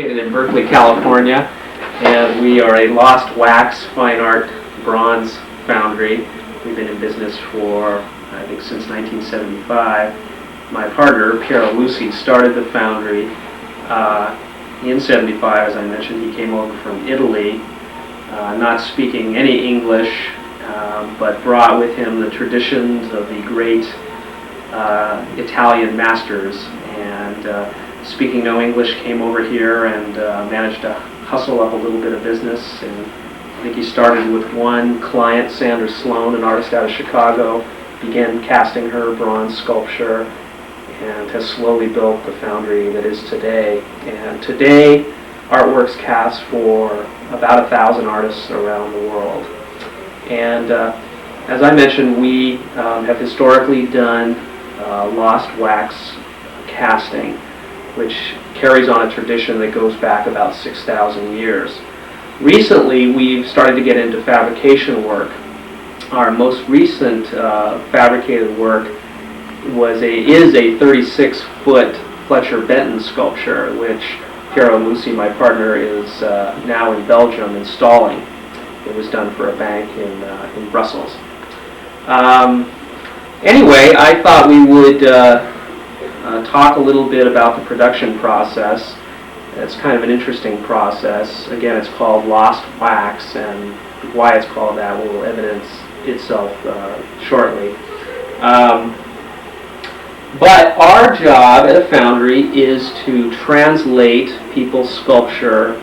located in Berkeley, California, and we are a lost wax fine art bronze foundry. We've been in business for, I think, since 1975. My partner, Piero Mussi, started the foundry in 75. As I mentioned, he came over from Italy, not speaking any English, but brought with him the traditions of the great Italian masters, and speaking no English, came over here and managed to hustle up a little bit of business. And I think he started with one client, Sandra Sloan, an artist out of Chicago, began casting her bronze sculpture, and has slowly built the foundry that is today. And today, Artworks casts for about 1,000 artists around the world. And as I mentioned, we have historically done lost wax casting, which carries on a tradition that goes back about 6,000 years. Recently, we've started to get into fabrication work. Our most recent fabricated work is a 36-foot Fletcher Benton sculpture, which Piero Mussi, my partner, is now in Belgium installing. It was done for a bank in Brussels. Anyway, I thought we would talk a little bit about the production process. It's kind of an interesting process. Again, it's called lost wax, and why it's called that will evidence itself shortly. But our job at a foundry is to translate people's sculpture,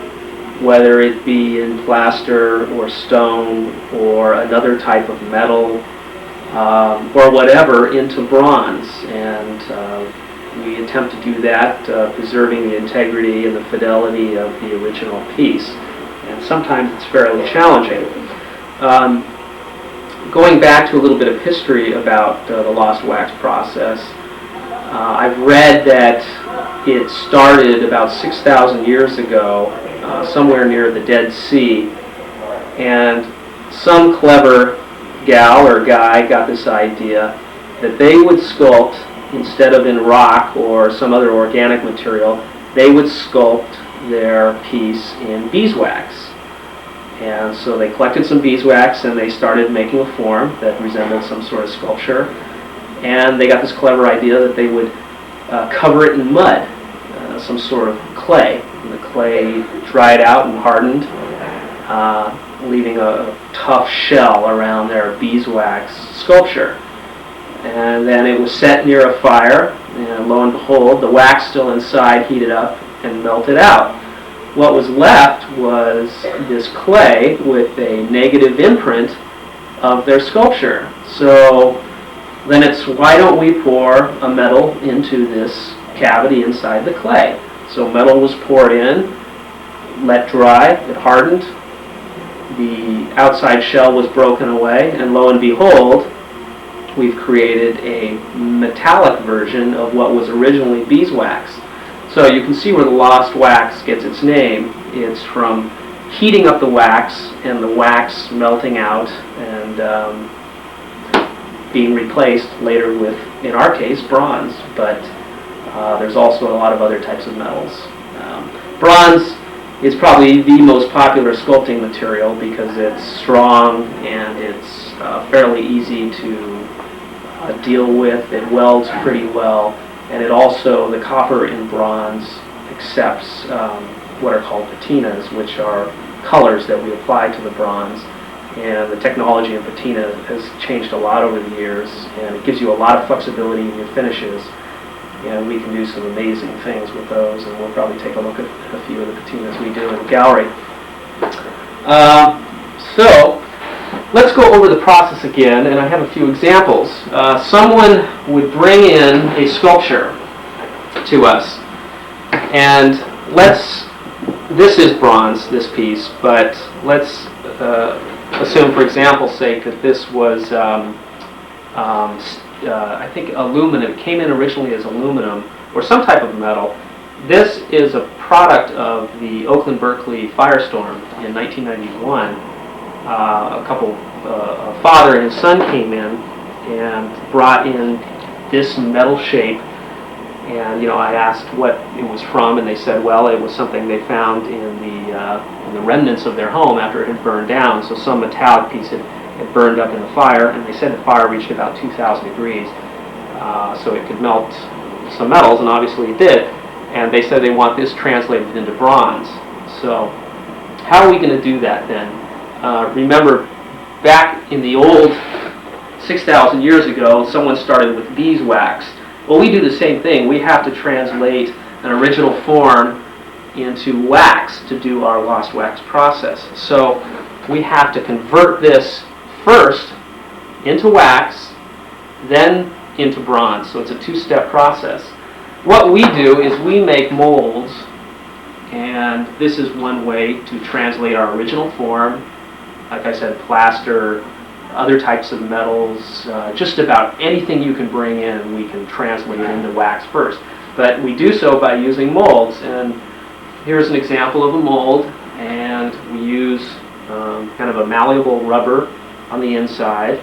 whether it be in plaster or stone or another type of metal or whatever, into bronze. And we attempt to do that, preserving the integrity and the fidelity of the original piece. And sometimes it's fairly challenging. Going back to a little bit of history about the lost wax process, I've read that it started about 6,000 years ago, somewhere near the Dead Sea, and some clever gal or guy got this idea that they would sculpt, instead of in rock or some other organic material, they would sculpt their piece in beeswax. And so they collected some beeswax and they started making a form that resembled some sort of sculpture. And they got this clever idea that they would cover it in mud, some sort of clay. And the clay dried out and hardened, leaving a tough shell around their beeswax sculpture. And then it was set near a fire, and lo and behold, the wax still inside heated up and melted out. What was left was this clay with a negative imprint of their sculpture. So then it's, why don't we pour a metal into this cavity inside the clay? So metal was poured in, let dry, it hardened, the outside shell was broken away, and lo and behold, we've created a metallic version of what was originally beeswax. So you can see where the lost wax gets its name. It's from heating up the wax and the wax melting out and being replaced later with, in our case, bronze. But there's also a lot of other types of metals. Bronze is probably the most popular sculpting material because it's strong and it's fairly easy to deal with. It welds pretty well, and it also, the copper in bronze accepts what are called patinas, which are colors that we apply to the bronze. And the technology in patina has changed a lot over the years, and it gives you a lot of flexibility in your finishes. And we can do some amazing things with those, and we'll probably take a look at a few of the patinas we do in the gallery. So let's go over the process again, and I have a few examples. Someone would bring in a sculpture to us, and this is bronze, this piece, but let's assume, for example's sake, that this was, I think, aluminum. It came in originally as aluminum or some type of metal. This is a product of the Oakland-Berkeley firestorm in 1991. A father and his son came in and brought in this metal shape And I asked what it was from, and they said, well, it was something they found in the remnants of their home after it had burned down. So some metallic piece had burned up in the fire, and they said the fire reached about 2,000 degrees, so it could melt some metals, and obviously it did. And they said they want this translated into bronze. So how are we going to do that then? Remember, back in the old 6,000 years ago, someone started with beeswax. Well, we do the same thing. We have to translate an original form into wax to do our lost wax process. So we have to convert this first into wax, then into bronze. So it's a two-step process. What we do is we make molds, and this is one way to translate our original form. Like I said, plaster, other types of metals, just about anything you can bring in, we can translate it into wax first. But we do so by using molds, and here's an example of a mold, and we use kind of a malleable rubber on the inside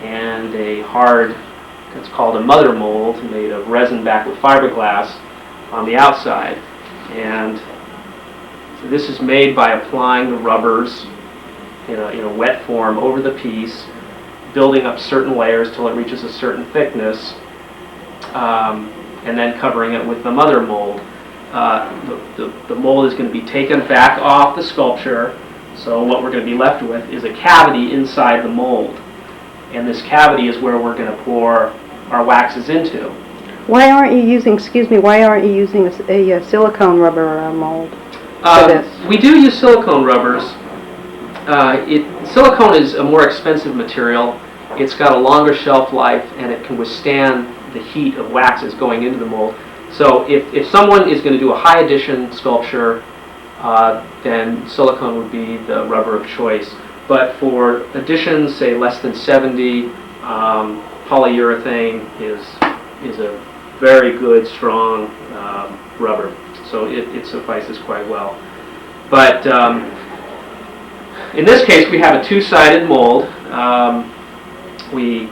and a hard, it's called a mother mold, made of resin backed with fiberglass on the outside. And this is made by applying the rubbers in a wet form over the piece, building up certain layers till it reaches a certain thickness, and then covering it with the mother mold. The mold is going to be taken back off the sculpture, so what we're going to be left with is a cavity inside the mold. And this cavity is where we're going to pour our waxes into. Why aren't you using, a silicone rubber mold for this? We do use silicone rubbers. Silicone is a more expensive material. It's got a longer shelf life, and it can withstand the heat of waxes going into the mold. So if someone is going to do a high addition sculpture, then silicone would be the rubber of choice. But for additions, say less than 70, polyurethane is a very good, strong rubber. So it suffices quite well. But in this case, we have a two-sided mold. We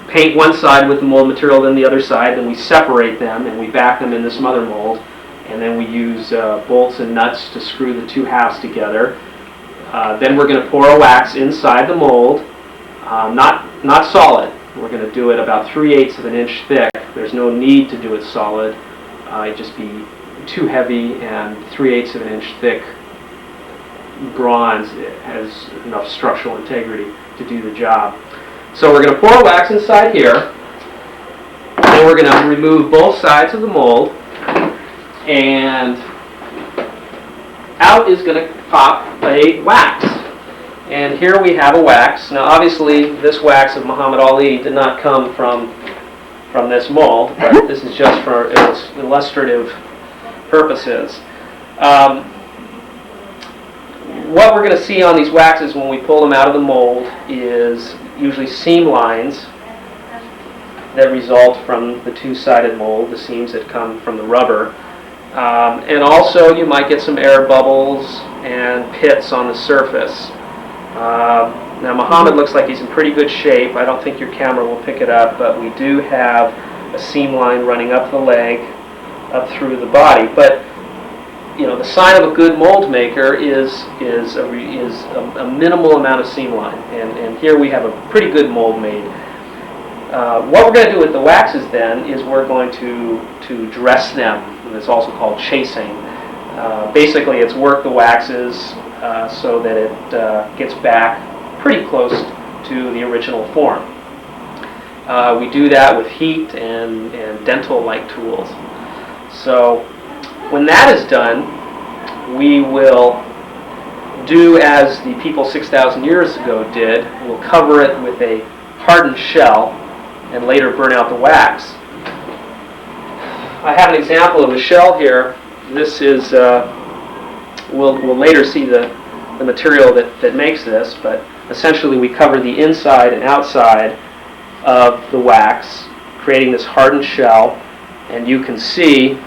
paint one side with the mold material, then the other side, then we separate them and we back them in this mother mold, and then we use bolts and nuts to screw the two halves together. Then we're going to pour a wax inside the mold, not solid. We're going to do it about 3/8 of an inch thick. There's no need to do it solid. It'd just be too heavy, and 3/8 of an inch thick bronze has enough structural integrity to do the job. So we're going to pour wax inside here, then we're going to remove both sides of the mold, and out is going to pop a wax. And here we have a wax. Now obviously this wax of Muhammad Ali did not come from this mold, but this is just for illustrative purposes. What we're going to see on these waxes when we pull them out of the mold is usually seam lines that result from the two-sided mold, the seams that come from the rubber. And also you might get some air bubbles and pits on the surface. Now Muhammad looks like he's in pretty good shape. I don't think your camera will pick it up, but we do have a seam line running up the leg, up through the body. But the sign of a good mold maker is a minimal amount of seam line, and here we have a pretty good mold made. What we're going to do with the waxes then is we're going to dress them, and it's also called chasing. Basically, it's work the waxes so that it gets back pretty close to the original form. We do that with heat and dental-like tools. So when that is done, we will do as the people 6,000 years ago did. We'll cover it with a hardened shell and later burn out the wax. I have an example of a shell here. This is, we'll later see the material that makes this, but essentially we cover the inside and outside of the wax, creating this hardened shell, and you can see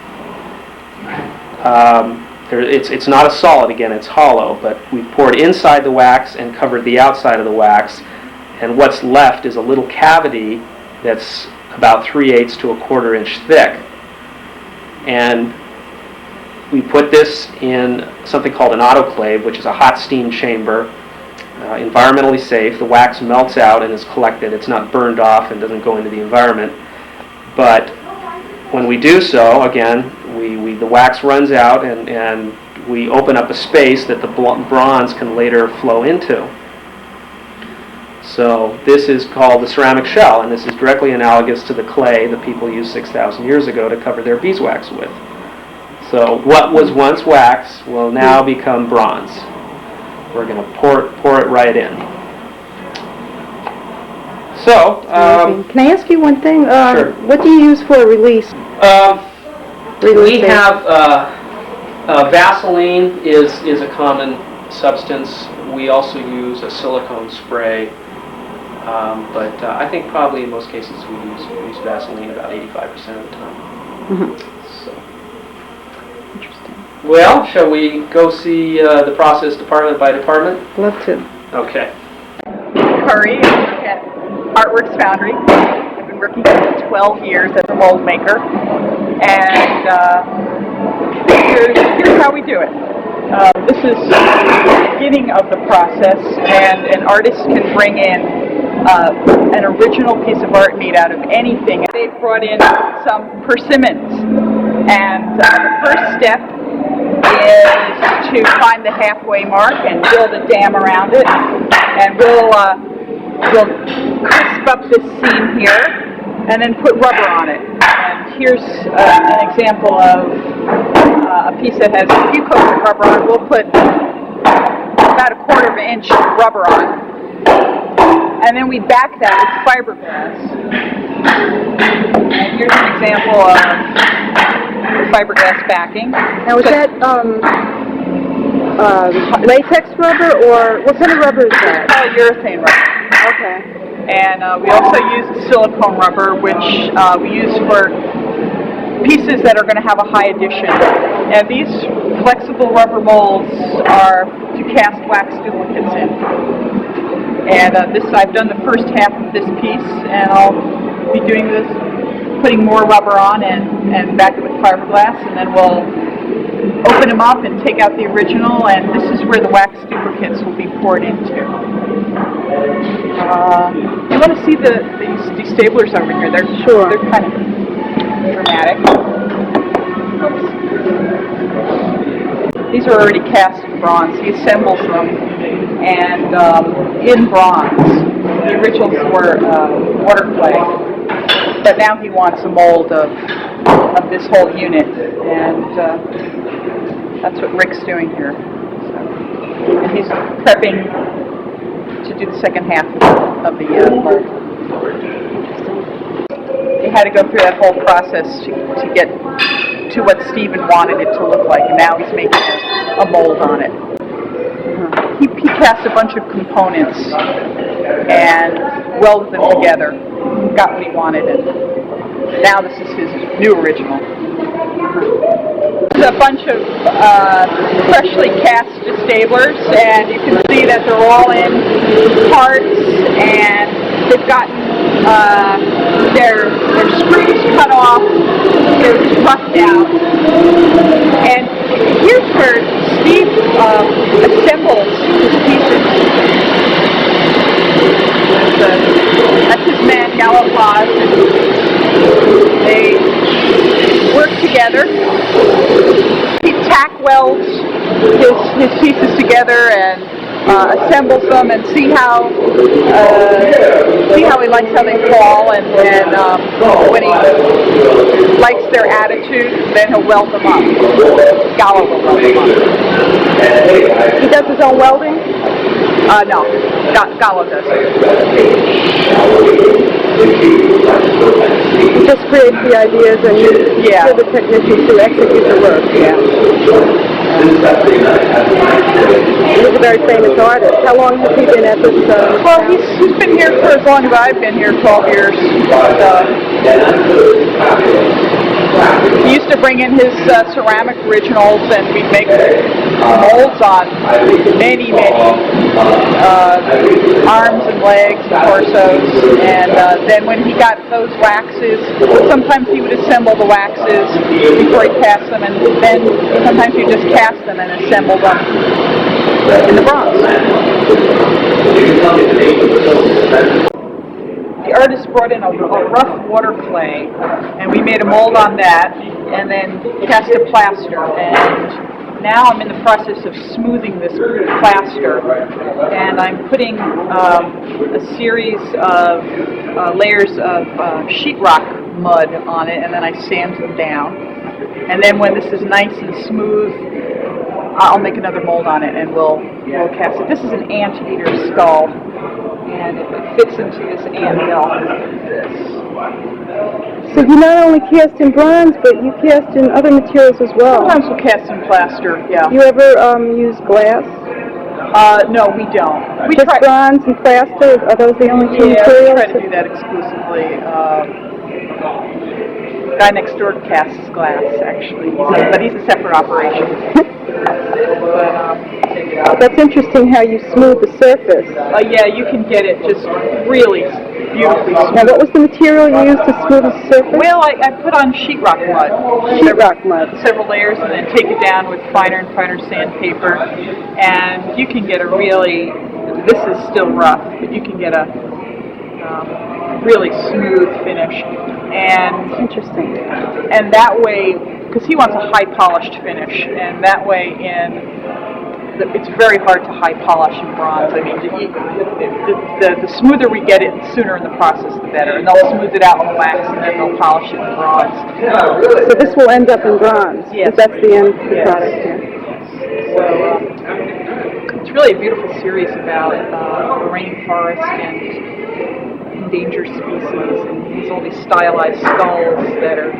it's not a solid, again, it's hollow, but we poured inside the wax and covered the outside of the wax, and what's left is a little cavity that's about 3/8 to 1/4 inch thick. And we put this in something called an autoclave, which is a hot steam chamber, environmentally safe. The wax melts out and is collected. It's not burned off and doesn't go into the environment. But when we do so, again, the wax runs out and we open up a space that the bronze can later flow into. So this is called the ceramic shell, and this is directly analogous to the clay that people used 6,000 years ago to cover their beeswax with. So what was once wax will now become bronze. We're going to pour it right in. So, can I ask you one thing? Sure. What do you use for a release? We have Vaseline is a common substance. We also use a silicone spray, but I think probably in most cases we use Vaseline about 85% of the time. Mm-hmm. So. Interesting. Well, shall we go see the process department by department? Love to. Okay. Curry, I work at Artworks Foundry. I've been working for 12 years as a mold maker, and here's how we do it. This is the beginning of the process, and an artist can bring in an original piece of art made out of anything. They've brought in some persimmons, and the first step is to find the halfway mark and build a dam around it, and we'll crisp up this seam here and then put rubber on it. And here's an example of a piece that has a few coats of rubber on it. We'll put about 1/4 inch rubber on, and then we back that with fiberglass. And here's an example of fiberglass backing. Now is that latex rubber, or what kind of rubber is that? It's called urethane rubber. Okay. And we also use silicone rubber, which we use for pieces that are going to have a high addition. And these flexible rubber molds are to cast wax duplicates in. And I've done the first half of this piece, and I'll be doing this, putting more rubber on and back it with fiberglass, and then we'll open them up and take out the original, and this is where the wax duplicates will be poured into. You want to see these staplers over here? They're kind of dramatic. Oops. These are already cast in bronze. He assembles them, and in bronze. The originals were water clay, but now he wants a mold of this whole unit, and that's what Rick's doing here. So, and he's prepping to do the second half of the mold. He had to go through that whole process to get to what Stephen wanted it to look like, and now he's making a mold on it. He cast a bunch of components and welded them together, got what he wanted, and now this is his new original. This is a bunch of freshly cast staplers, and you can see that they're all in parts, and they've gotten their screws cut off, they're roughed out. And here's where Steve assembles his pieces. That's his man, Yellow Claws, and they work together. He tack welds his pieces together and assembles them, and see how he likes how they fall, and when he likes their attitude, then he'll weld them up. Gallo will weld them up. He does his own welding? No, Gallo does it. He just creates the ideas, and you're the technicians to execute the work. Yeah. He's a very famous artist. How long has he been at this? Well, he's been here for as long as I've been here, 12 years. He used to bring in his ceramic originals, and we'd make molds on many arms and legs and torsos, and then when he got those waxes, sometimes he would assemble the waxes before he cast them, and then sometimes he just cast them and assemble them in the bronze. The artist brought in a rough water clay, and we made a mold on that, and then cast a plaster. And now I'm in the process of smoothing this plaster, and I'm putting a series of layers of sheetrock mud on it, and then I sand them down. And then when this is nice and smooth, I'll make another mold on it, and we'll cast it. This is an anteater skull, and it fits into this anthill. So you not only cast in bronze, but you cast in other materials as well. Sometimes we'll cast in plaster, yeah. You ever use glass? No, we don't. We Just try bronze and plaster? Are those the only two materials? Yeah, we try to do that exclusively. The guy next door casts glass, actually, but he's a separate operation. That's interesting how you smooth the surface. Yeah, you can get it just really beautifully smooth. Now, what was the material you used to smooth the surface? Well, I put on sheetrock mud. Sheetrock mud. Several layers, and then take it down with finer and finer sandpaper. And you can get a really, this is still rough, but you can get a really smooth finish. And interesting. And that way, because he wants a high polished finish, and that way it's very hard to high polish in bronze. I mean, the smoother we get it, the sooner in the process, the better. And they'll smooth it out on the wax, and then they'll polish it in bronze. So this will end up in bronze? Yes. That's the end of the product here. So it's really a beautiful series about the rainforest and endangered species, and there's all these stylized skulls that are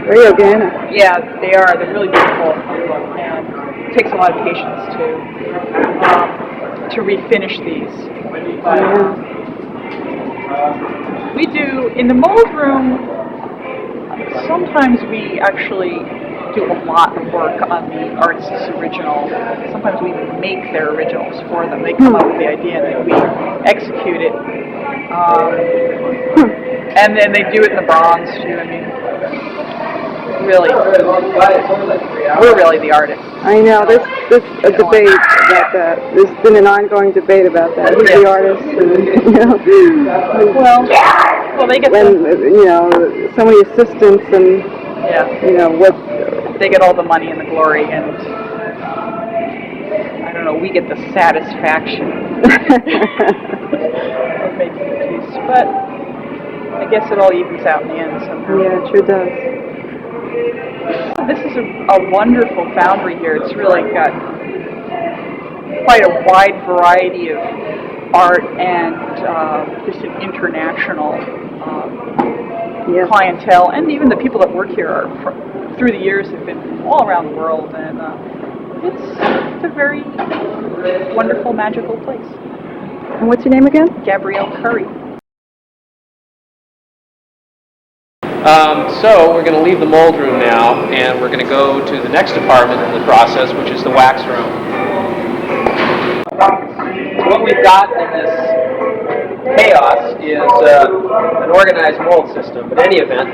very organic. Yeah, they are. They're really beautiful, and it takes a lot of patience to refinish these. But we do in the mold room. Sometimes we actually do a lot of work on the artist's original. Sometimes we make their originals for them. They come up with the idea, and then we execute it. And then they do it in the bronze too. I mean, really, we're really the artists. I know. There's a debate about that. There's been an ongoing debate about that. Who's the artist? And, well, they get so many assistants, and what they get all the money and the glory, and I don't know. We get the satisfaction of making the piece, but I guess it all evens out in the end somehow. Yeah, it sure does. This is a wonderful foundry here. It's really got quite a wide variety of art and just an international clientele. And even the people that work here are, through the years, have been from all around the world. And it's a very wonderful, magical place. And what's your name again? Gabrielle Curry. So we're going to leave the mold room now, and we're going to go to the next department in the process, which is the wax room. What we've got in this chaos is an organized mold system. In any event,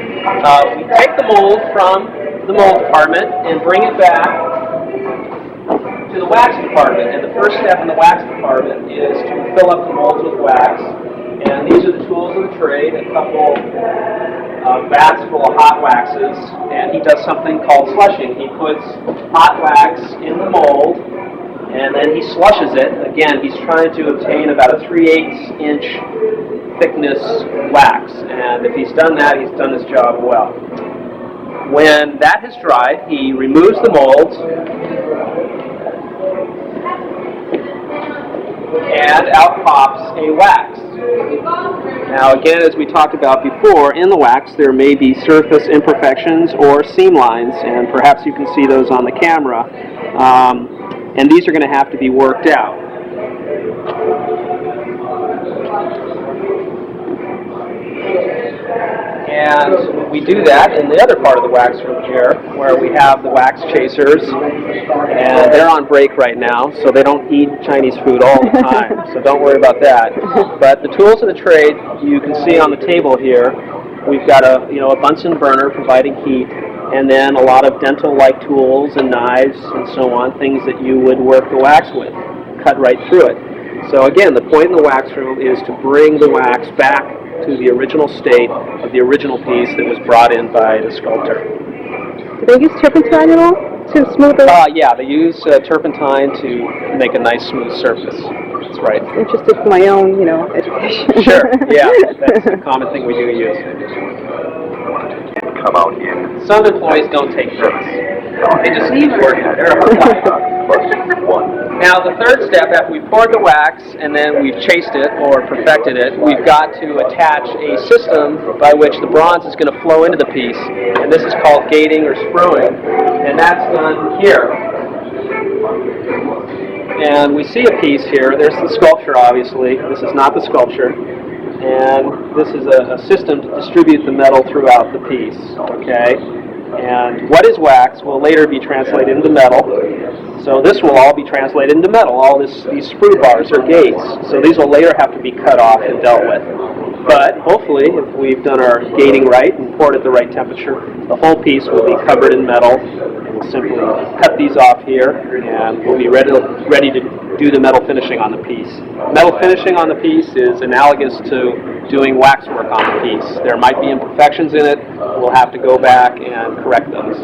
we take the mold from the mold department and bring it back to the wax department. And the first step in the wax department is to fill up the molds with wax. And these are the tools of the trade, a couple vats full of hot waxes, and he does something called slushing. He puts hot wax in the mold, and then he slushes it. Again, he's trying to obtain about a 3/8 inch thickness wax, and if he's done that, he's done his job well. When that has dried, he removes the molds, and out pops a wax. Now again, as we talked about before, in the wax there may be surface imperfections or seam lines, and perhaps you can see those on the camera. And these are going to have to be worked out. And we do that in the other part of the wax room here, where we have the wax chasers, and they're on break right now, so they don't eat Chinese food all the time, so don't worry about that. But the tools of the trade, you can see on the table here, we've got a Bunsen burner providing heat, and then a lot of dental-like tools and knives and so on, things that you would work the wax with, cut right through it. So again, the point in the wax room is to bring the wax back to the original state of the original piece that was brought in by the sculptor. Do they use turpentine at all to smooth it? Yeah, they use turpentine to make a nice smooth surface. That's right. Interested for my own, education. Sure, yeah, that's a common thing we do use. Come out in. Some employees don't take notes. They just keep working. Now, the third step, after we've poured the wax and then we've chased it or perfected it, we've got to attach a system by which the bronze is going to flow into the piece, and this is called gating or spruing, and that's done here. And we see a piece here. There's the sculpture, obviously. This is not the sculpture. And this is a system to distribute the metal throughout the piece, okay? And what is wax will later be translated into metal. So this will all be translated into metal. All these sprue bars are gates. So these will later have to be cut off and dealt with. But hopefully, if we've done our gating right and poured at the right temperature, the whole piece will be covered in metal. And we'll simply cut these off here, and we'll be ready to do the metal finishing on the piece. Metal finishing on the piece is analogous to doing waxwork on the piece. There might be imperfections in it. We'll have to go back and correct those.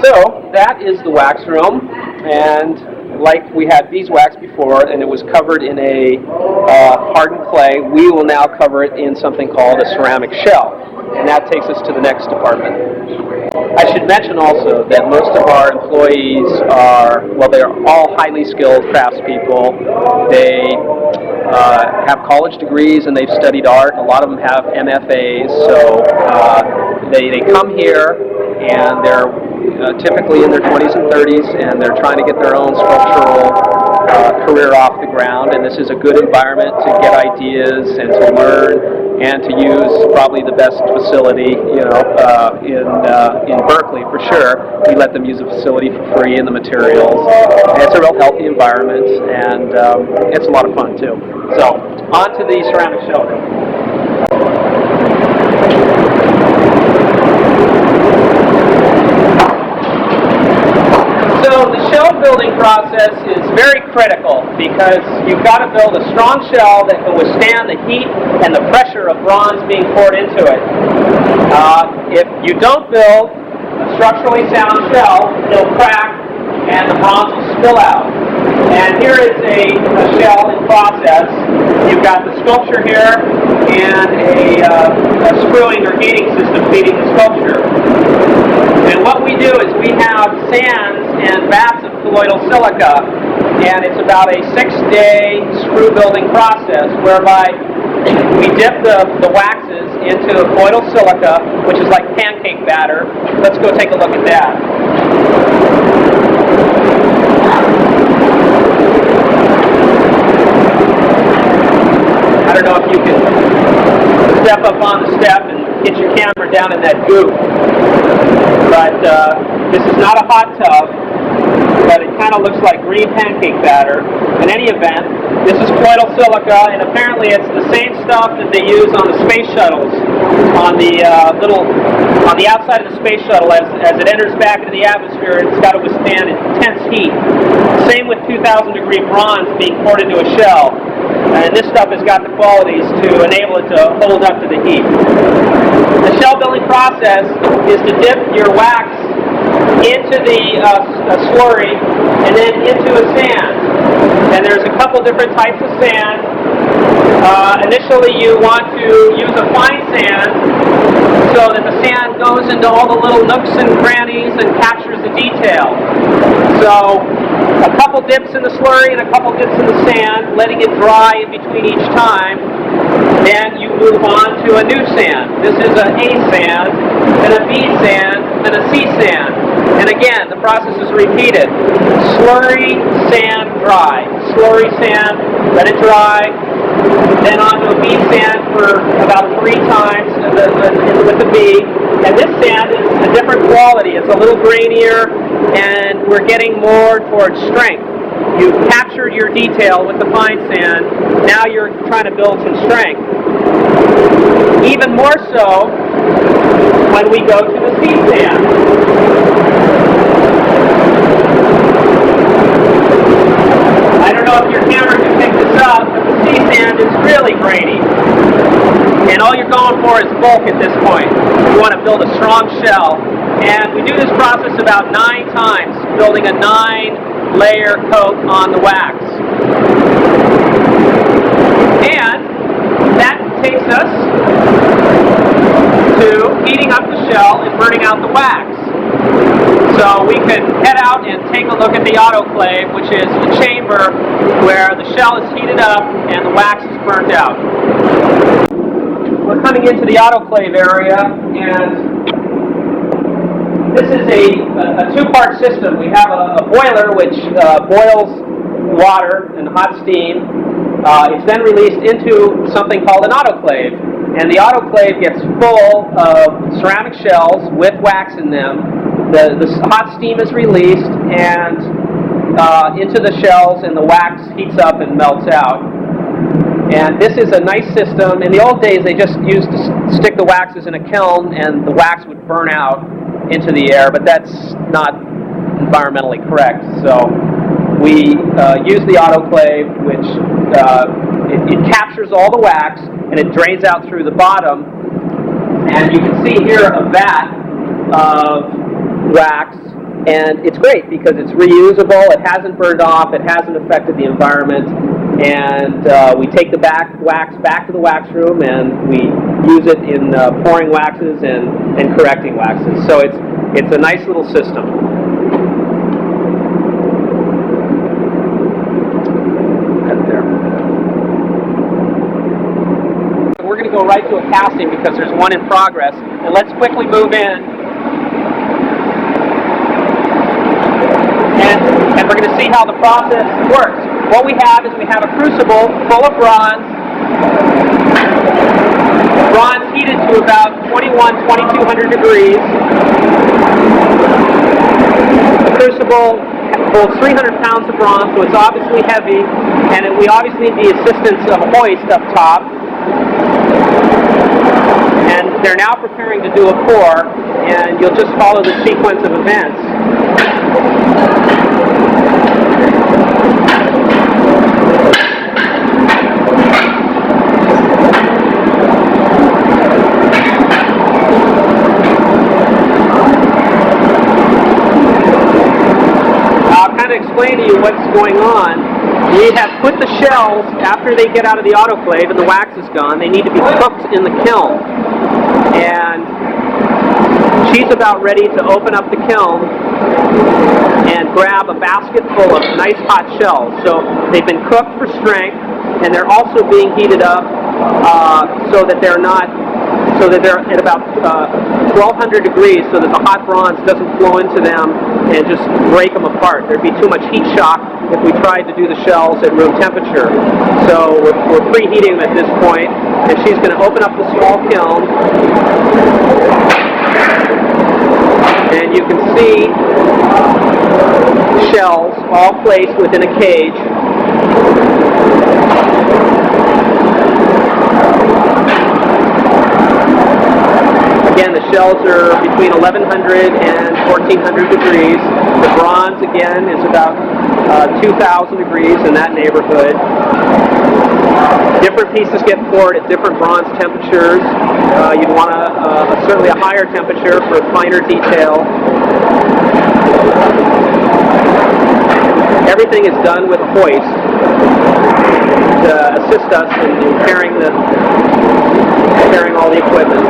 So that is the wax room, and like we had beeswax before, and it was covered in a hardened clay, we will now cover it in something called a ceramic shell, and that takes us to the next department. I should mention also that most of our employees they're all highly skilled craftspeople. They have college degrees and they've studied art. A lot of them have MFAs, so they come here and they're typically in their 20s and 30s, and they're trying to get their own sculptural career off the ground, and this is a good environment to get ideas and to learn and to use probably the best facility, in Berkeley for sure. We let them use the facility for free and the materials. And it's a real healthy environment, and it's a lot of fun too. So, on to the ceramic shell. So the shell building process is very critical because you've got to build a strong shell that can withstand the heat and the pressure of bronze being poured into it. If you don't build a structurally sound shell, it'll crack and the bronze will spill out. And here is a shell in process. You've got the sculpture here and a screwing or gating system feeding the sculpture. And what we do is we have sands and vats of colloidal silica, and it's about a 6-day screw building process whereby we dip the waxes into colloidal silica, which is like pancake batter. Let's go take a look at that. I don't know if you can step up on the step and get your camera down in that goop. But this is not a hot tub, but it kind of looks like green pancake batter. In any event, this is colloidal silica, and apparently it's the same stuff that they use on the space shuttles, on the outside of the space shuttle. As it enters back into the atmosphere, it's got to withstand intense heat. Same with 2,000 degree bronze being poured into a shell. And this stuff has got the qualities to enable it to hold up to the heat. The shell building process is to dip your wax into the slurry and then into a sand. And there's a couple different types of sand. Initially you want to use a fine sand so that the sand goes into all the little nooks and crannies and captures the detail. So a couple dips in the slurry and a couple dips in the sand, letting it dry in between each time. Then you move on to a new sand. This is an A sand, then a B sand, then a C sand. And again, the process is repeated. Slurry, sand, dry. Slurry, sand, let it dry. then onto a bead sand for about 3 times with the bead. And this sand is a different quality. It's a little grainier, and we're getting more towards strength. You've captured your detail with the fine sand. Now you're trying to build some strength. Even more so when we go to the sea sand. I don't know if your camera can pick this up, but the sea sand is really grainy. And all you're going for is bulk at this point. You want to build a strong shell. And we do this process about 9 times, building a 9-layer coat on the wax. And that takes us to heating up the shell and burning out the wax. So we can head out and take a look at the autoclave, which is the chamber where the shell is heated up and the wax is burnt out. We're coming into the autoclave area, and this is a 2-part system. We have a boiler which boils water and hot steam. It's then released into something called an autoclave. And the autoclave gets full of ceramic shells with wax in them. The hot steam is released and into the shells, and the wax heats up and melts out. And this is a nice system. In the old days, they just used to stick the waxes in a kiln, and the wax would burn out into the air, but that's not environmentally correct. So we use the autoclave, which it captures all the wax, and it drains out through the bottom. And you can see here a vat of wax, and it's great because it's reusable, it hasn't burned off, it hasn't affected the environment, and we take the wax back to the wax room, and we use it in pouring waxes and correcting waxes. So it's a nice little system. We're going to go right to a casting because there's one in progress, and let's quickly move in. And we're going to see how the process works. What we have is we have a crucible full of bronze. Bronze heated to about 2200 degrees. The crucible holds 300 pounds of bronze, so it's obviously heavy, and we obviously need the assistance of a hoist up top. And they're now preparing to do a pour, and you'll just follow the sequence of events. I'll kind of explain to you what's going on. We have put the shells, after they get out of the autoclave and the wax is gone, they need to be cooked in the kiln. And she's about ready to open up the kiln and grab a basket full of nice hot shells. So they've been cooked for strength, and they're also being heated up so that they're at about 1200 degrees, so that the hot bronze doesn't flow into them and just break them apart. There'd be too much heat shock if we tried to do the shells at room temperature. So we're preheating them at this point, and she's going to open up the small kiln, and you can see shells all placed within a cage. Again, the shells are between 1100 and 1400 degrees. The bronze, again, is about 2000 degrees in that neighborhood. Different pieces get poured at different bronze temperatures. You'd want certainly a higher temperature for finer detail. Everything is done with a hoist to assist us in carrying all the equipment.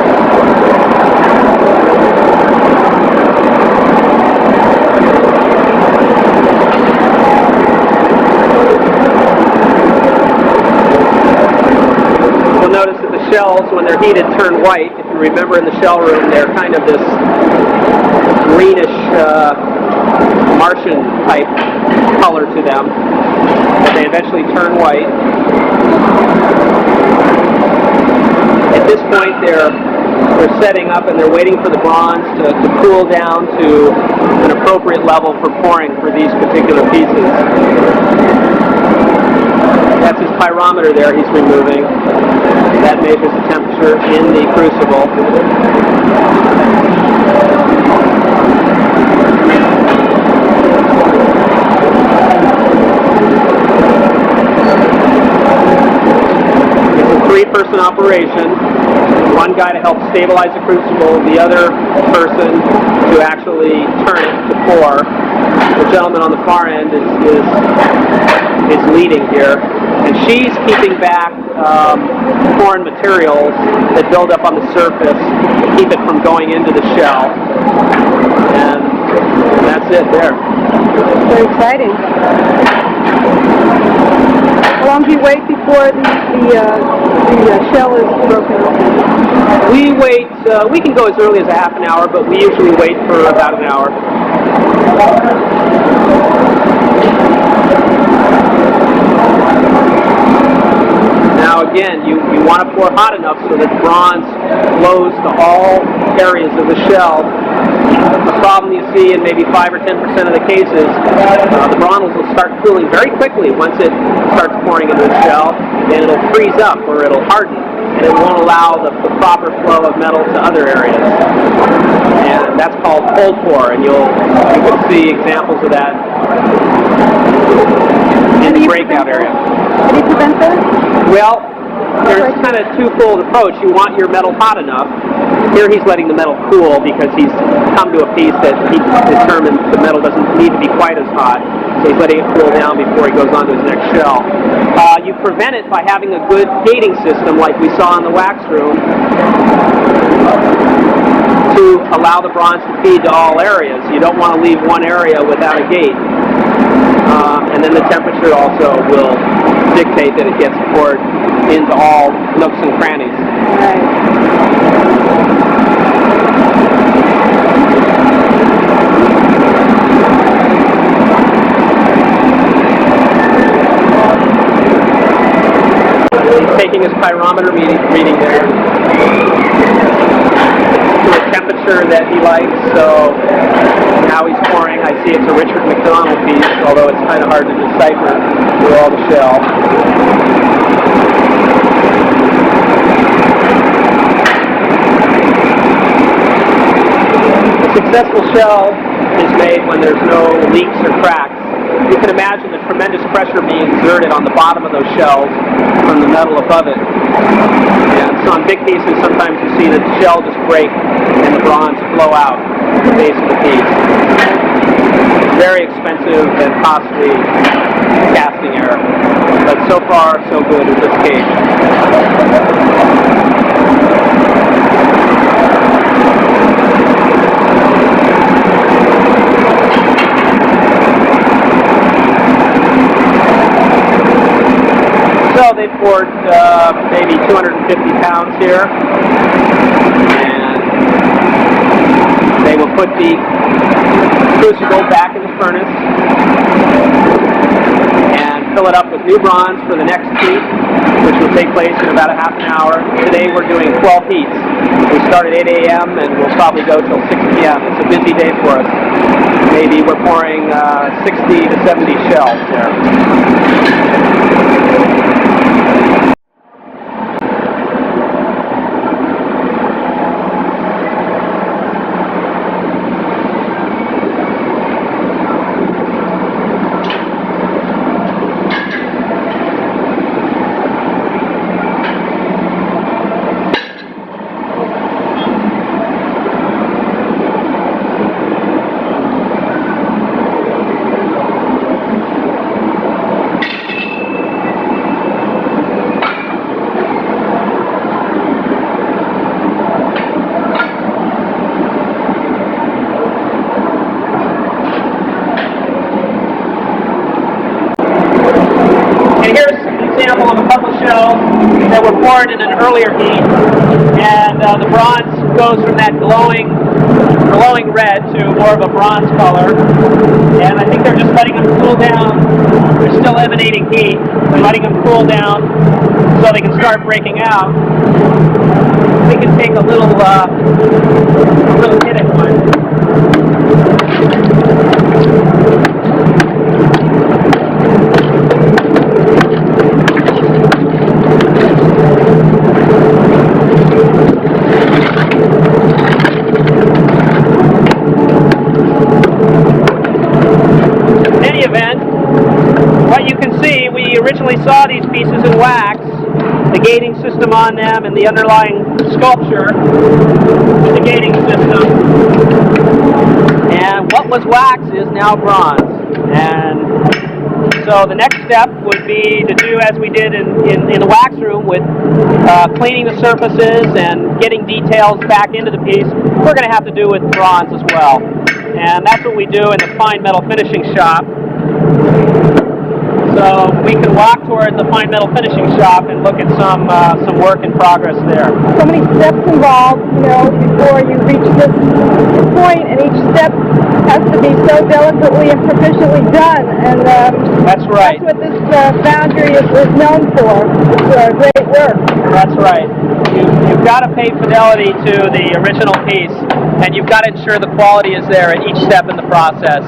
You'll notice that the shells, when they're heated, turn white. If you remember in the shell room, they're kind of this greenish Martian type color to them, but they eventually turn white. At this point, they're setting up and they're waiting for the bronze to cool down to an appropriate level for pouring for these particular pieces. That's his pyrometer there he's removing. That measures the temperature in the crucible. It's a three-person operation. One guy to help stabilize the crucible, the other person to actually turn it to pour. The gentleman on the far end is leading here, and she's keeping back foreign materials that build up on the surface to keep it from going into the shell. And that's it there. Very exciting. How long do you wait before the shell is broken open? We wait, we can go as early as a half an hour, but we usually wait for about an hour. Now again, you want to pour hot enough so that bronze flows to all areas of the shell. The problem you see in maybe 5 or 10% of the cases, the bronze will start cooling very quickly once it starts pouring into the shell, and it'll freeze up or it'll harden, and it won't allow the proper flow of metal to other areas. And that's called cold pour, and you can see examples of that in the breakout area. How do you prevent that? Well, there's kind of a twofold approach. You want your metal hot enough. Here he's letting the metal cool because he's come to a piece that he determines the metal doesn't need to be quite as hot. So he's letting it cool down before he goes on to his next shell. You prevent it by having a good gating system like we saw in the wax room to allow the bronze to feed to all areas. You don't want to leave one area without a gate. And then the temperature also will dictate that it gets poured into all nooks and crannies. Right. He's taking his pyrometer reading there to a temperature that he likes, so now he's pouring. I see it's a Richard MacDonald piece, although it's kind of hard to decipher through all the shell. A successful shell is made when there's no leaks or cracks. You can imagine the tremendous pressure being exerted on the bottom of those shells from the metal above it. And so on big pieces, sometimes you see the shell just break and the bronze flow out the base of the piece. Very expensive and costly casting error. But so far, so good in this case. So they poured maybe 250 pounds here, and they will put the crucible back in the furnace and fill it up with new bronze for the next heat, which will take place in about a half an hour. Today we're doing 12 heats. We start at 8 a.m. and we'll probably go till 6 p.m. It's a busy day for us. Maybe we're pouring 60 to 70 shells there. And here's an example of a couple shells that were poured in an earlier heat, and the bronze goes from that glowing red to more of a bronze color. And I think they're just letting them cool down. They're still emanating heat. They're letting them cool down so so they can start breaking out. We can take a little hit at one. In any event, what you can see, we originally saw these pieces in wax, the gating system on them and the underlying sculpture with the gating system. And what was wax is now bronze. And so the next step would be to do as we did in the wax room with cleaning the surfaces and getting details back into the piece. We're going to have to do with bronze as well. And that's what we do in the fine metal finishing shop. So we can walk towards the fine metal finishing shop and look at some work in progress there. So many steps involved, before you reach this point, and each step has to be so delicately and proficiently done. And that's right. That's what this foundry is known for. It's great work. That's right. You've got to pay fidelity to the original piece, and you've got to ensure the quality is there at each step in the process.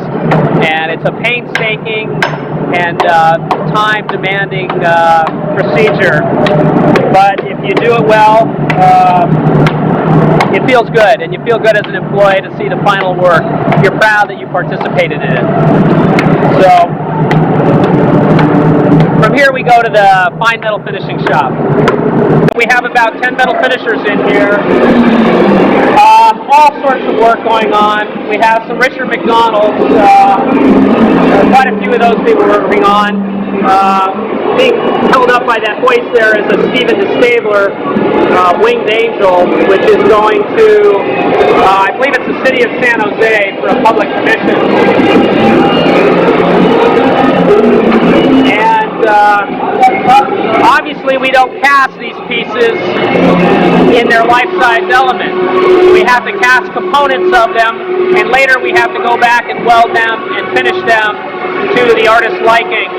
And it's a painstaking and time-demanding procedure, but if you do it well, it feels good, and you feel good as an employee to see the final work. You're proud that you participated in it. So, from here we go to the fine metal finishing shop. We have about 10 metal finishers in here. All sorts of work going on. We have some Richard MacDonalds, quite a few of those people working on. Being held up by that hoist there is a Stephen DeStabler winged angel, which is going to, I believe it's the city of San Jose for a public commission. And obviously we don't cast these pieces in their life-size element. We have to cast components of them, and later we have to go back and weld them and finish them to the artist's liking.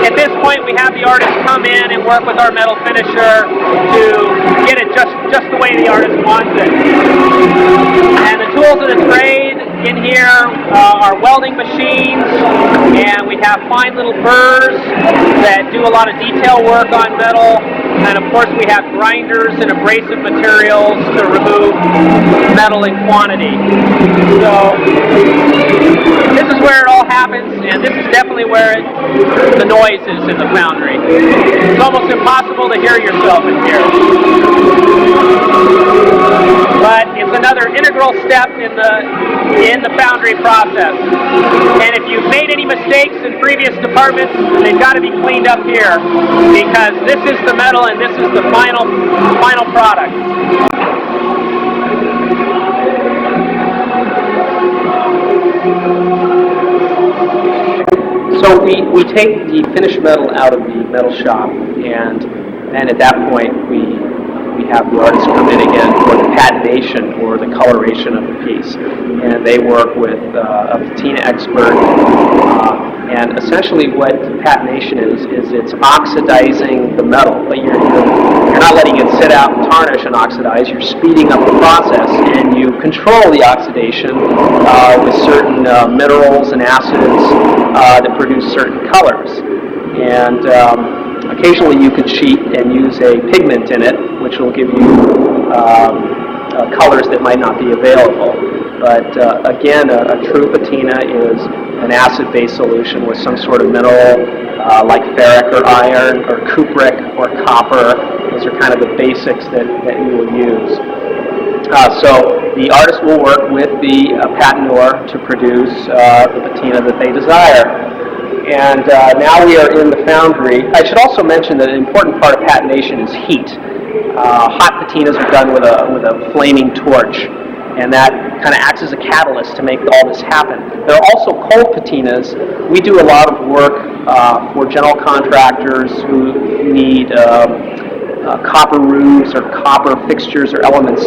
At this point, we have the artist come in and work with our metal finisher to get it just the way the artist wants it. And the tools of the trade in here are welding machines, and we have fine little burrs that do a lot of detail work on metal. And of course we have grinders and abrasive materials to remove metal in quantity. So this is where it all happens, and this is definitely where the noise is in the foundry. It's almost impossible to hear yourself in here. But it's another integral step in the foundry process. And if you've made any mistakes in previous departments, they've got to be cleaned up here, because this is the metal and this is the final product. So we take the finished metal out of the metal shop, and then at that point we have the artists come in again for the patination or the coloration of the piece. And they work with a patina expert. And essentially what patination is it's oxidizing the metal. But you're not letting it sit out and tarnish and oxidize. You're speeding up the process, and you control the oxidation with certain minerals and acids that produce certain colors. And occasionally you can cheat and use a pigment in it, which will give you colors that might not be available. But again, a true patina is an acid-based solution with some sort of mineral like ferric or iron or cupric or copper. Those are kind of the basics that you will use. So the artist will work with the patineur to produce the patina that they desire. And now we are in the foundry. I should also mention that an important part of patination is heat. Hot patinas are done with a flaming torch, and that kind of acts as a catalyst to make all this happen. There are also cold patinas. We do a lot of work for general contractors who need copper roofs or copper fixtures or elements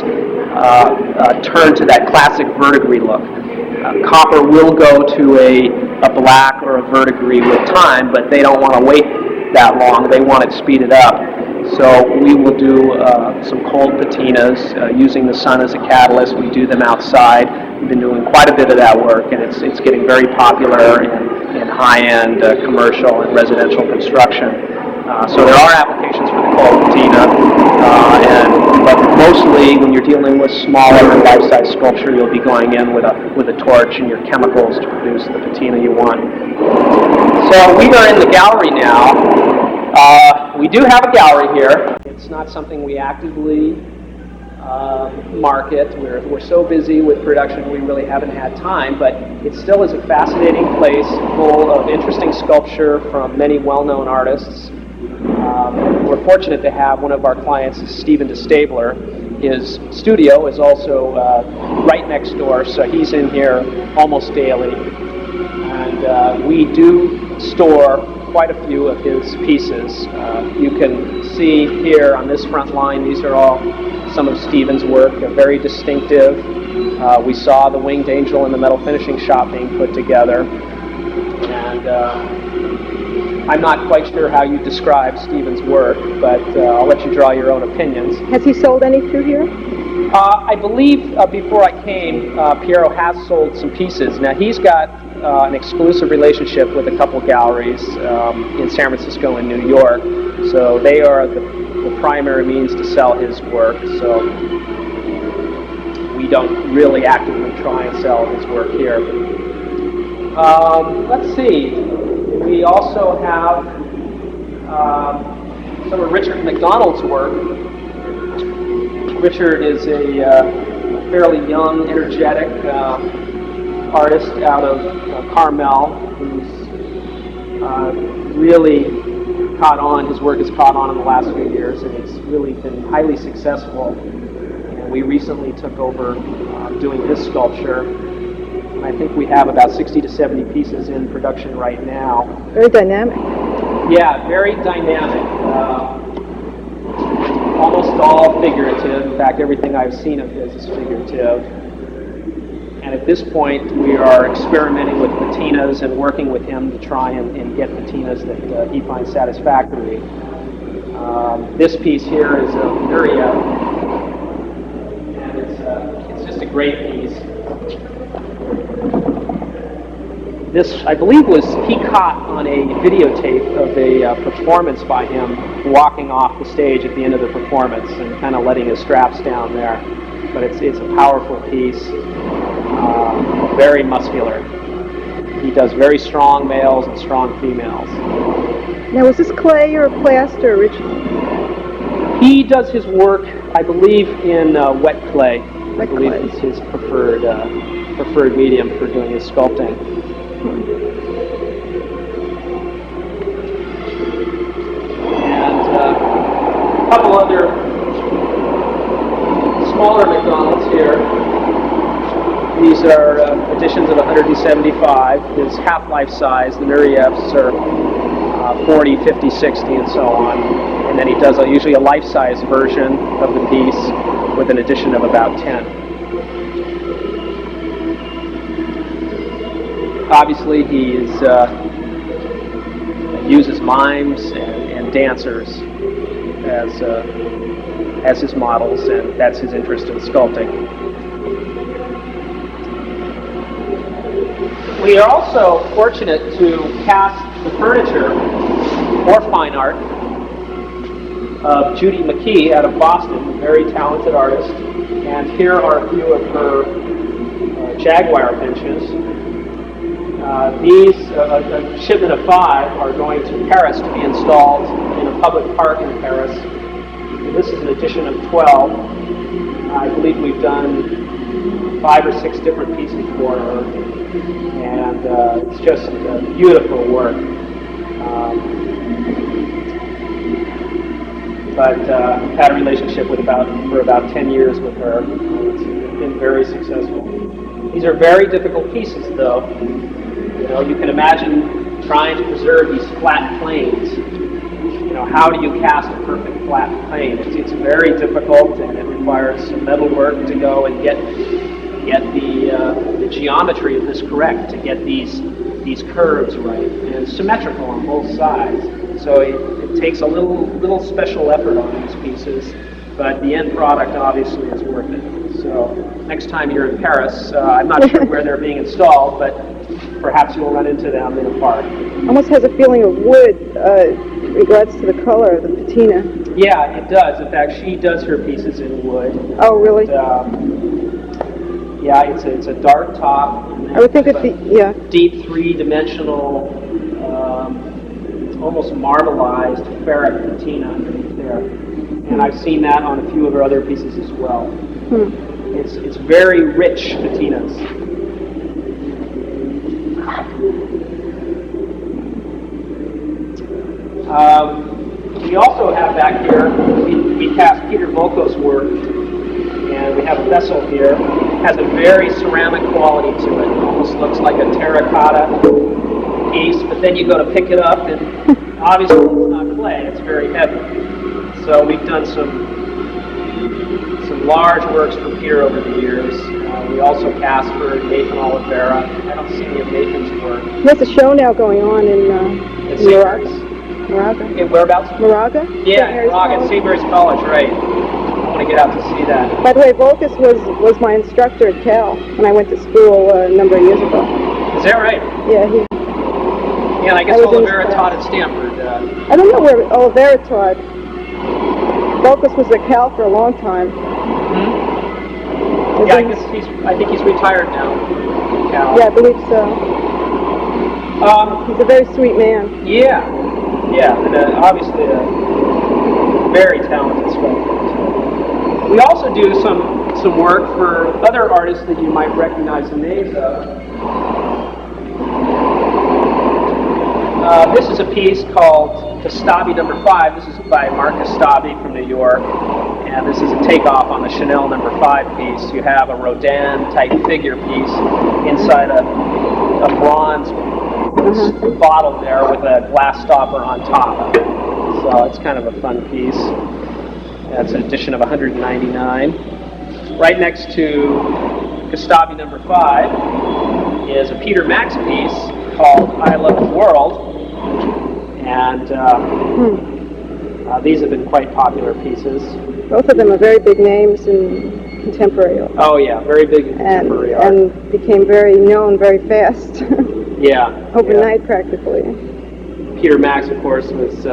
turned to that classic verdigris look. Copper will go to a black or a verdigris with time, but they don't want to wait that long. They want it speeded up. So we will do some cold patinas using the sun as a catalyst. We do them outside. We've been doing quite a bit of that work, and it's getting very popular in high-end commercial and residential construction. So there are applications for the cold patina, but mostly when you're dealing with smaller and life-size sculpture, you'll be going in with a torch and your chemicals to produce the patina you want. So we are in the gallery now. We do have a gallery here. It's not something we actively market. We're so busy with production we really haven't had time, but it still is a fascinating place full of interesting sculpture from many well-known artists. We're fortunate to have one of our clients, Stephen DeStabler. His studio is also right next door, so he's in here almost daily. And we do store quite a few of his pieces. You can see here on this front line, these are all some of Stephen's work, very distinctive. We saw the Winged Angel in the metal finishing shop being put together. And I'm not quite sure how you describe Stephen's work, but I'll let you draw your own opinions. Has he sold any through here? I believe before I came, Piero has sold some pieces. Now he's got an exclusive relationship with a couple galleries in San Francisco and New York, so they are the primary means to sell his work. So we don't really actively try and sell his work here. Let's see. We also have some of Richard MacDonald's work. Richard is a fairly young, energetic artist out of Carmel who's really caught on. His work has caught on in the last few years, and he's really been highly successful. And we recently took over doing his sculpture. I think we have about 60 to 70 pieces in production right now. Very dynamic. Yeah, very dynamic. Almost all figurative. In fact, everything I've seen of his is figurative. And at this point, we are experimenting with patinas and working with him to try and get patinas that he finds satisfactory. This piece here is a Nuria, and it's just a great piece. This, I believe, he caught on a videotape of a performance by him walking off the stage at the end of the performance and kind of letting his straps down there. But it's a powerful piece, very muscular. He does very strong males and strong females. Now, is this clay or plaster, Richard? He does his work, I believe, in wet clay. I believe clay. it's his preferred medium for doing his sculpting. And a couple other smaller MacDonalds here. These are editions of 175. His half-life size, the Nurievs are 40, 50, 60, and so on. And then he does usually a life-size version of the piece with an addition of about 10. Obviously, he uses mimes and dancers as his models, and that's his interest in sculpting. We are also fortunate to cast the furniture or fine art of Judy McKee out of Boston, a very talented artist. And here are a few of her Jaguar benches. These, a shipment of 5, are going to Paris to be installed in a public park in Paris. This is an edition of 12. I believe we've done 5 or 6 different pieces for her, and it's just beautiful work. But I've had a relationship for about 10 years with her. It's been very successful. These are very difficult pieces, though. You know, you can imagine trying to preserve these flat planes. You know, how do you cast a perfect flat plane? It's very difficult, and it requires some metal work to go and get the geometry of this correct, to get these these curves right, and it's symmetrical on both sides. So it takes a little special effort on these pieces, but the end product obviously is worth it. So next time you're in Paris, I'm not sure where they're being installed, but perhaps you'll run into them in a park. Almost has a feeling of wood in regards to the color of the patina. Yeah, it does. In fact, she does her pieces in wood. Oh, really? Yeah, it's a dark top. I would think deep three-dimensional, almost marbleized ferric patina underneath there. And I've seen that on a few of her other pieces as well. It's very rich patinas. We also have back here, we cast Peter Volko's work, and we have a vessel here. It has a very ceramic quality to it. It almost looks like a terracotta piece, but then you go to pick it up, and obviously it's not clay, it's very heavy. So we've done some large works for Peter over the years. We also cast for Nathan Oliveira. I don't see any of Nathan's work. There's a show now going on in Moraga. Moraga. Whereabouts? Moraga? Yeah, Moraga at St. Mary's College, right. I want to get out to see that. By the way, Volkus was my instructor at Cal when I went to school a number of years ago. Is that right? Yeah, Yeah, and I guess Oliveira taught at Stanford. I don't know where Oliveira taught. Volkus was at Cal for a long time. Yeah, I think he's retired now. Cal. Yeah, I believe so. He's a very sweet man. Yeah, and obviously a very talented sculptor. We also do some work for other artists that you might recognize the names of. This is a piece called Castabi No. 5. This is by Mark Castabi from New York, and this is a takeoff on the Chanel No. 5 piece. You have a Rodin-type figure piece inside a bronze bottle there with a glass stopper on top. So it's kind of a fun piece. That's an edition of 199. Right next to Castabi No. 5 is a Peter Max piece called I Love the World. And these have been quite popular pieces. Both of them are very big names in contemporary art. Oh yeah, very big in contemporary art. And became very known very fast. Yeah. Overnight practically. Peter Max, of course, was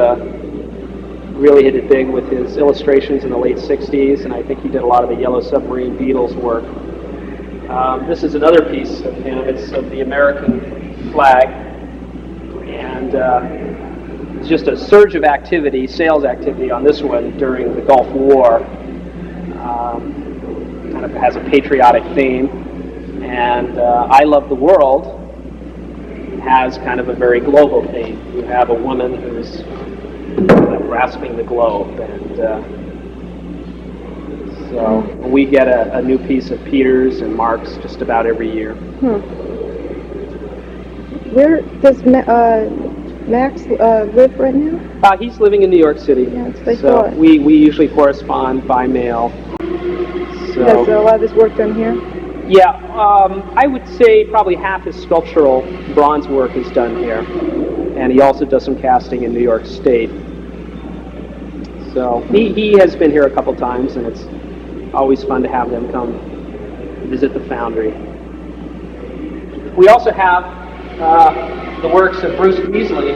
really hit it big with his illustrations in the late 60s, and I think he did a lot of the Yellow Submarine Beetles work. This is another piece of him. It's of the American flag, and it's just a surge of activity, sales activity on this one during the Gulf War. Kind of has a patriotic theme, and I Love the World has kind of a very global theme. You have a woman who's grasping the globe, and so we get a new piece of Peter's and Mark's just about every year. Where does Max live right now? He's living in New York City. Yeah, that's what I so thought. we usually correspond by mail. So Has a lot of his work done here? yeah, I would say probably half his sculptural bronze work is done here, and he also does some casting in New York State. So he has been here a couple times, and it's always fun to have them come visit the foundry. We also have the works of Bruce Beasley.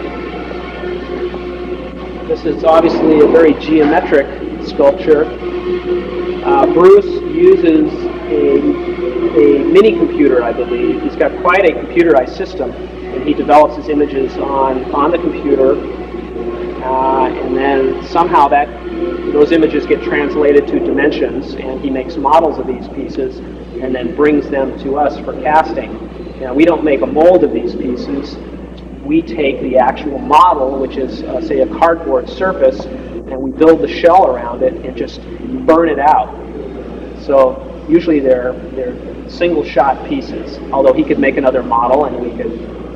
This is obviously a very geometric sculpture. Bruce uses a mini computer, I believe. He's got quite a computerized system, and he develops his images on the computer, and then somehow those images get translated to dimensions, and he makes models of these pieces and then brings them to us for casting. Now, we don't make a mold of these pieces. We take the actual model, which is, say, a cardboard surface, and we build the shell around it and just burn it out. So usually they're single-shot pieces, although he could make another model and we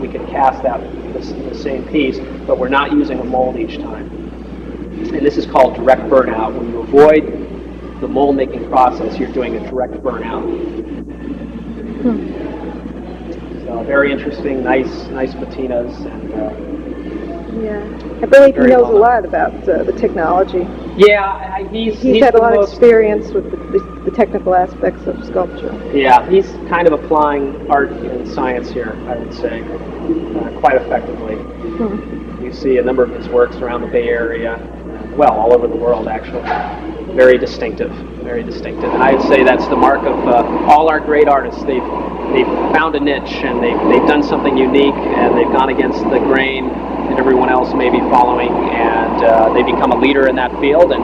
could cast the same piece, but we're not using a mold each time. And this is called direct burnout. When you avoid the mold-making process, you're doing a direct burnout. So very interesting, nice patinas, and Yeah. I believe he Very knows well a lot about the technology. yeah, He's had a the lot of most- experience with the technical aspects of sculpture. Yeah, he's kind of applying art and science here, I would say, quite effectively. You see a number of his works around the Bay Area, well, all over the world, actually. Very distinctive, very distinctive. And I would say that's the mark of all our great artists. They've found a niche, and they've done something unique, and they've gone against the grain that everyone else may be following, and they become a leader in that field, and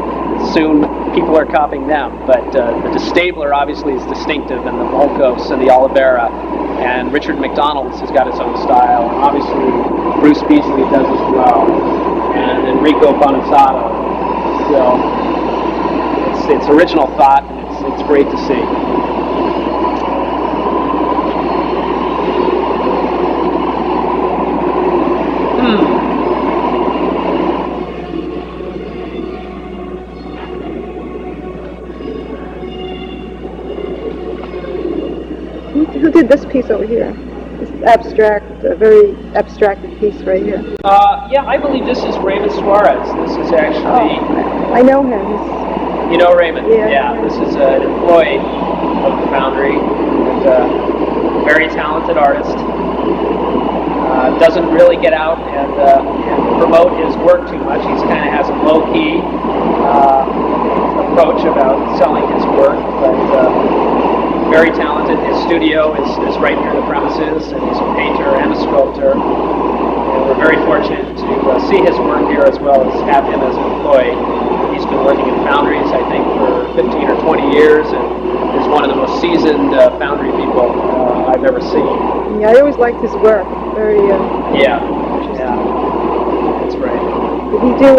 soon people are copying them. But the DeStabler obviously is distinctive, and the Volkos and the Oliveira, and Richard MacDonald's has got his own style, and obviously Bruce Beasley does as well, and Enrico Bonazzato. So it's original thought, and it's great to see. Who did this piece over here? This abstract, very abstracted piece right here. Yeah, I believe this is Raymond Suarez. This is actually... I know him. You know Raymond? Yeah. This is an employee of the Foundry, and very talented artist. Doesn't really get out and promote his work too much. He's kind of has a low-key approach about selling his work, but very talented. His studio is right near the premises, and he's a painter and a sculptor. And we're very fortunate to see his work here as well as have him as an employee. He's been working in foundries, I think, for 15 or 20 years, and is one of the most seasoned foundry people I've ever seen. Yeah, I always liked his work. Very. Yeah, that's right. Did he do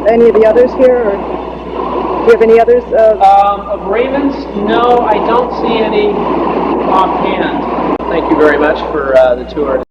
any of the others here, or do you have any others? Of Raymond's, no, I don't see any offhand. Thank you very much for the tour.